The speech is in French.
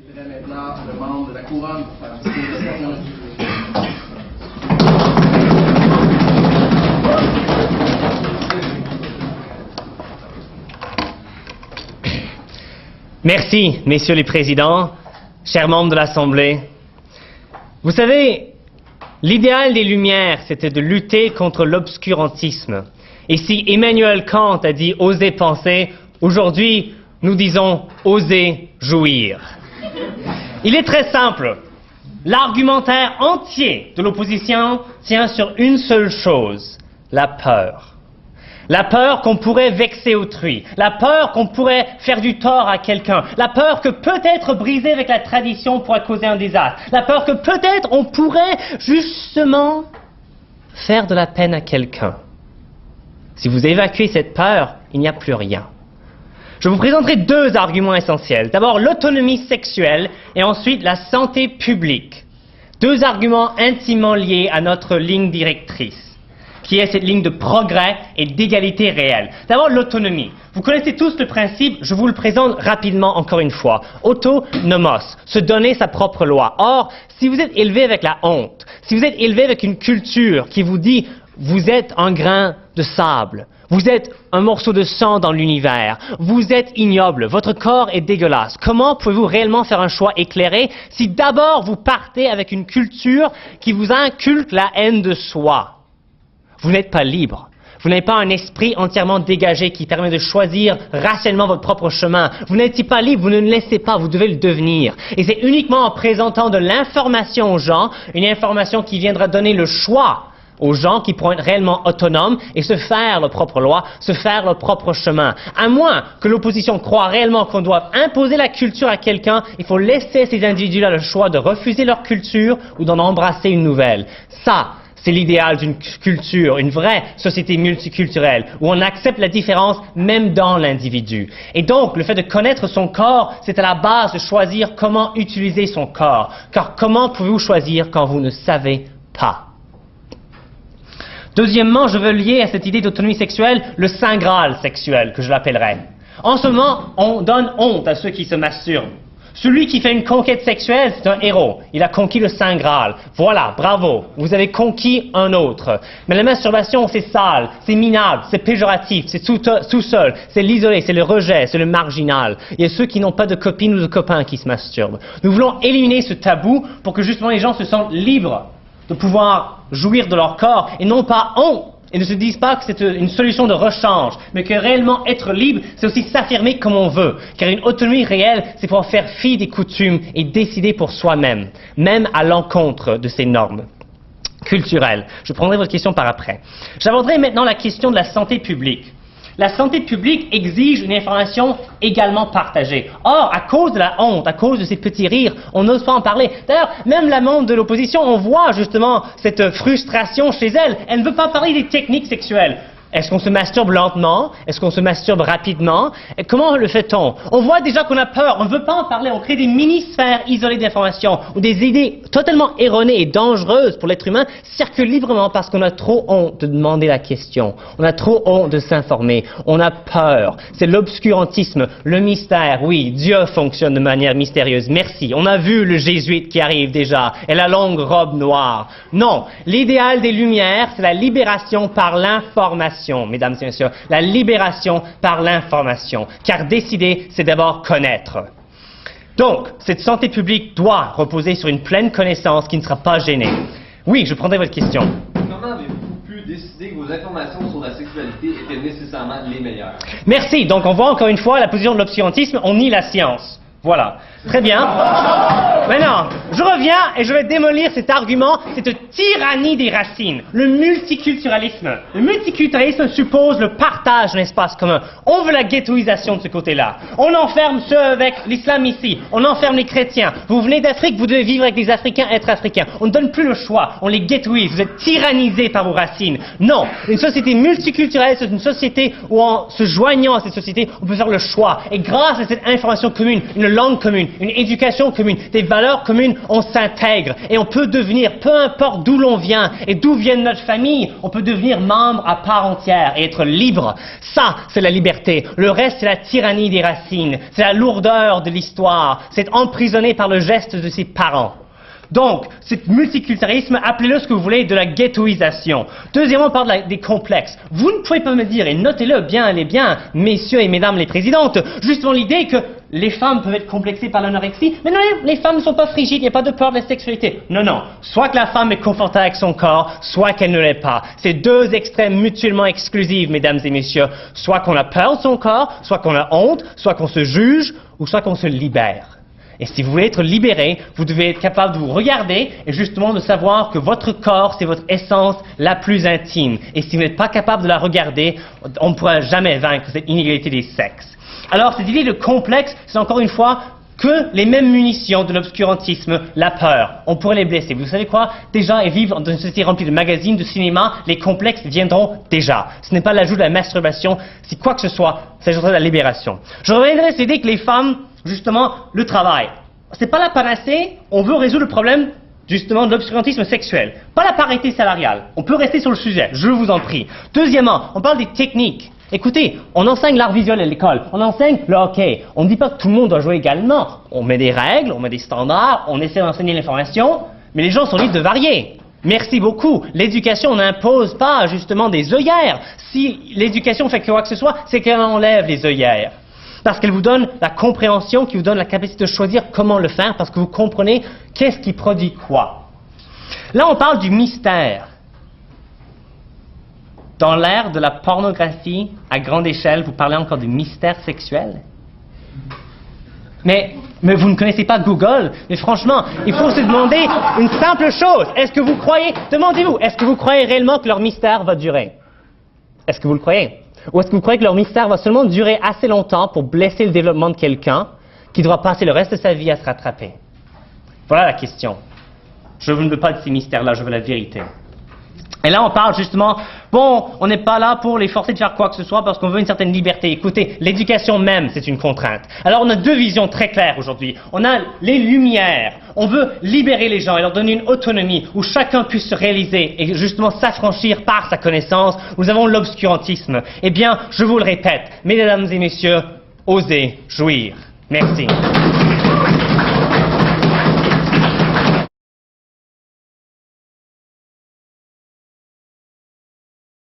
j'inviterai maintenant le membre de la couronne pour faire un petit peu de questions. Merci, messieurs les présidents, chers membres de l'Assemblée. Vous savez, l'idéal des Lumières, c'était de lutter contre l'obscurantisme. Et si Emmanuel Kant a dit « oser penser », aujourd'hui, nous disons « oser jouir ». Il est très simple. L'argumentaire entier de l'opposition tient sur une seule chose, la peur. La peur qu'on pourrait vexer autrui, la peur qu'on pourrait faire du tort à quelqu'un, la peur que peut-être briser avec la tradition pourrait causer un désastre, la peur que peut-être on pourrait justement faire de la peine à quelqu'un. Si vous évacuez cette peur, il n'y a plus rien. Je vous présenterai deux arguments essentiels. D'abord, l'autonomie sexuelle et ensuite la santé publique. Deux arguments intimement liés à notre ligne directrice, qui est cette ligne de progrès et d'égalité réelle. D'abord, l'autonomie. Vous connaissez tous le principe, je vous le présente rapidement encore une fois. Autonomos, se donner sa propre loi. Or, si vous êtes élevé avec la honte, si vous êtes élevé avec une culture qui vous dit « vous êtes un grain de sable », vous êtes un morceau de sang dans l'univers. Vous êtes ignoble. Votre corps est dégueulasse. Comment pouvez-vous réellement faire un choix éclairé si d'abord vous partez avec une culture qui vous inculque la haine de soi? Vous n'êtes pas libre. Vous n'avez pas un esprit entièrement dégagé qui permet de choisir rationnellement votre propre chemin. Vous n'êtes pas libre, vous ne le laissez pas, vous devez le devenir. Et c'est uniquement en présentant de l'information aux gens, une information qui viendra donner le choix aux gens qui pourront être réellement autonomes et se faire leur propre loi, se faire leur propre chemin. À moins que l'opposition croie réellement qu'on doit imposer la culture à quelqu'un, il faut laisser ces individus-là le choix de refuser leur culture ou d'en embrasser une nouvelle. Ça, c'est l'idéal d'une culture, une vraie société multiculturelle, où on accepte la différence même dans l'individu. Et donc, le fait de connaître son corps, c'est à la base de choisir comment utiliser son corps. Car comment pouvez-vous choisir quand vous ne savez pas? Deuxièmement, je veux lier à cette idée d'autonomie sexuelle le Saint Graal sexuel, que je l'appellerais. En ce moment, on donne honte à ceux qui se masturbent. Celui qui fait une conquête sexuelle, c'est un héros. Il a conquis le Saint Graal. Voilà, bravo, vous avez conquis un autre. Mais la masturbation, c'est sale, c'est minable, c'est péjoratif, c'est tout seul, c'est l'isolé, c'est le rejet, c'est le marginal. Il y a ceux qui n'ont pas de copines ou de copains qui se masturbent. Nous voulons éliminer ce tabou pour que justement les gens se sentent libres de pouvoir jouir de leur corps et non pas honte et ne se disent pas que c'est une solution de rechange, mais que réellement être libre, c'est aussi s'affirmer comme on veut. Car une autonomie réelle, c'est pouvoir faire fi des coutumes et décider pour soi-même, même à l'encontre de ces normes culturelles. Je prendrai votre question par après. J'aborderai maintenant la question de la santé publique. La santé publique exige une information également partagée. Or, à cause de la honte, à cause de ces petits rires, on n'ose pas en parler. D'ailleurs, même la membre de l'opposition, on voit justement cette frustration chez elle. Elle ne veut pas parler des techniques sexuelles. Est-ce qu'on se masturbe lentement? Est-ce qu'on se masturbe rapidement? Et comment le fait-on? On voit déjà qu'on a peur, on ne veut pas en parler, on crée des mini-sphères isolées d'informations où des idées totalement erronées et dangereuses pour l'être humain circulent librement parce qu'on a trop honte de demander la question. On a trop honte de s'informer. On a peur. C'est l'obscurantisme, le mystère. Oui, Dieu fonctionne de manière mystérieuse. Merci. On a vu le jésuite qui arrive déjà et la longue robe noire. Non, l'idéal des Lumières, c'est la libération par l'information. Mesdames et messieurs, la libération par l'information. Car décider, c'est d'abord connaître. Donc, cette santé publique doit reposer sur une pleine connaissance qui ne sera pas gênée. Oui, je prendrai votre question. Comment avez-vous pu décider que vos informations sur la sexualité étaient nécessairement les meilleures? Merci. Donc, on voit encore une fois la position de l'obscurantisme. On nie la science. Voilà. Très bien. Maintenant, je reviens et je vais démolir cet argument, cette tyrannie des racines, le multiculturalisme. Le multiculturalisme suppose le partage d'un espace commun. On veut la ghettoisation de ce côté-là. On enferme ceux avec l'islam ici. On enferme les chrétiens. Vous venez d'Afrique, vous devez vivre avec des Africains, être Africains. On ne donne plus le choix. On les ghettoise. Vous êtes tyrannisés par vos racines. Non. Une société multiculturelle, c'est une société où en se joignant à cette société, on peut faire le choix. Et grâce à cette information commune, une langue commune, une éducation commune, des valeurs communes, on s'intègre et on peut devenir, peu importe d'où l'on vient et d'où vient notre famille, on peut devenir membre à part entière et être libre. Ça, c'est la liberté. Le reste, c'est la tyrannie des racines, c'est la lourdeur de l'histoire, c'est être emprisonné par le geste de ses parents. Donc, ce multiculturalisme, appelez-le ce que vous voulez, de la ghettoisation. Deuxièmement, on parle des complexes. Vous ne pouvez pas me dire, et notez-le bien, messieurs et mesdames les présidentes, justement l'idée que les femmes peuvent être complexées par l'anorexie, mais non, les femmes ne sont pas frigides, il n'y a pas de peur de la sexualité. Non, soit que la femme est confortable avec son corps, soit qu'elle ne l'est pas. C'est deux extrêmes mutuellement exclusifs, mesdames et messieurs. Soit qu'on a peur de son corps, soit qu'on a honte, soit qu'on se juge, ou soit qu'on se libère. Et si vous voulez être libéré, vous devez être capable de vous regarder et justement de savoir que votre corps, c'est votre essence la plus intime. Et si vous n'êtes pas capable de la regarder, on ne pourra jamais vaincre cette inégalité des sexes. Alors, cette idée de complexe, c'est encore une fois que les mêmes munitions de l'obscurantisme, la peur. On pourrait les blesser. Vous savez quoi? Déjà, et vivre dans une société remplie de magazines, de cinéma, les complexes viendront déjà. Ce n'est pas l'ajout de la masturbation, c'est quoi que ce soit, c'est juste la libération. Je reviendrai à cette idée que les femmes, justement, le travail. C'est pas la panacée, on veut résoudre le problème, justement, de l'obscurantisme sexuel. Pas la parité salariale. On peut rester sur le sujet, je vous en prie. Deuxièmement, on parle des techniques. Écoutez, on enseigne l'art visuel à l'école, on enseigne le hockey. On ne dit pas que tout le monde doit jouer également. On met des règles, on met des standards, on essaie d'enseigner l'information, mais les gens sont libres de varier. Merci beaucoup. L'éducation n'impose pas, justement, des œillères. Si l'éducation fait quoi que ce soit, c'est qu'elle enlève les œillères. Parce qu'elle vous donne la compréhension, qui vous donne la capacité de choisir comment le faire, parce que vous comprenez qu'est-ce qui produit quoi. Là, on parle du mystère. Dans l'ère de la pornographie à grande échelle, vous parlez encore du mystère sexuel? Mais vous ne connaissez pas Google. Mais franchement, il faut se demander une simple chose. Est-ce que vous croyez, demandez-vous, est-ce que vous croyez réellement que leur mystère va durer? Est-ce que vous le croyez? Ou est-ce que vous croyez que leur mystère va seulement durer assez longtemps pour blesser le développement de quelqu'un qui devra passer le reste de sa vie à se rattraper? Voilà la question. Je ne veux pas de ces mystères-là, je veux la vérité. Et là, on parle justement, bon, on n'est pas là pour les forcer de faire quoi que ce soit parce qu'on veut une certaine liberté. Écoutez, l'éducation même, c'est une contrainte. Alors, on a deux visions très claires aujourd'hui. On a les lumières. On veut libérer les gens et leur donner une autonomie où chacun puisse se réaliser et justement s'affranchir par sa connaissance. Nous avons l'obscurantisme. Eh bien, je vous le répète, mesdames et messieurs, osez jouir. Merci.